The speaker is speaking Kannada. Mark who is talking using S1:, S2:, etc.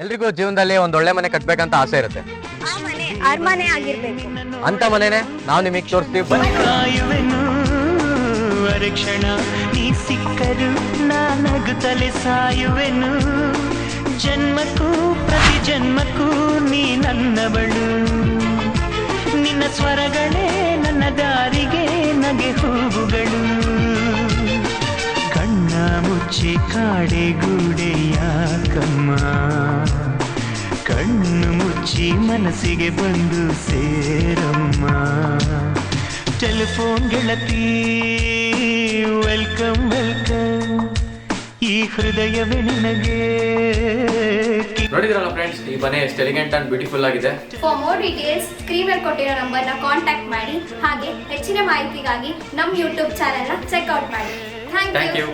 S1: ಎಲ್ರಿಗೂ ಜೀವನದಲ್ಲಿ ಒಂದ್ ಒಳ್ಳೆ ಮನೆ ಕಟ್ಬೇಕಂತ ಆಸೆ ಇರುತ್ತೆ.
S2: ಆ ಮನೆ ಅರಮನೆ ಆಗಿರ್ಬೇಕು
S1: ಅಂತ ಮನೆನೆ ನಾವು ನಿಮಗೆ ತೋರಿಸ್ತೀವಿ ಬನ್ನಿ.
S3: ಕ್ಷಣ ನೀ ಸಿಕ್ಕರು ನಾನಗುತ್ತಲೆ ಸಾಯುವೆನು. ಜನ್ಮಕ್ಕೂ ಪ್ರತಿ ಜನ್ಮಕ್ಕೂ ನೀ ನನ್ನವಳು. ನಿನ್ನ ಸ್ವರಗಳೇ ನನ್ನ ದಾರಿಗೆ ನಗೆ ಹೂವುಗಳು. ಕಣ್ಣ ಮುಚ್ಚಿ ಕಾಡೆಗೂಡೆ ಯಾಕಮ್ಮ, ಕಣ್ಣು ಮುಚ್ಚಿ ಮನಸ್ಸಿಗೆ ಬಂದು ಸೇರಮ್ಮ. ಟೆಲಿಫೋನ್ ಗೆಳತಿ ವೆಲ್ಕಮ್ ವೆಲ್ಕಮ್, ಈ ಹೃದಯವೇ ನಿನಗೆ.
S1: ನೋಡಿದ್ರಲ್ಲ ಫ್ರೆಂಡ್ಸ್, ಈ ಮನೆ ಎಷ್ಟು ಎಲಿಗೆಂಟ್ ಅಂಡ್ ಬ್ಯೂಟಿಫುಲ್ ಆಗಿದೆ.
S2: ಫಾರ್ ಮೋರ್ ಡೀಟೇಲ್ಸ್ ಸ್ಕ್ರೀನ್ ಮೇಲೆ ಕೊಟ್ಟಿರೋ ನಂಬರ್ನ ಕಾಂಟ್ಯಾಕ್ಟ್ ಮಾಡಿ. ಹಾಗೆ ಹೆಚ್ಚಿನ ಮಾಹಿತಿಗಾಗಿ ನಮ್ಮ ಯೂಟ್ಯೂಬ್ ಚಾನೆಲ್ನ ಚೆಕ್ಔಟ್ ಮಾಡಿ. Thank you.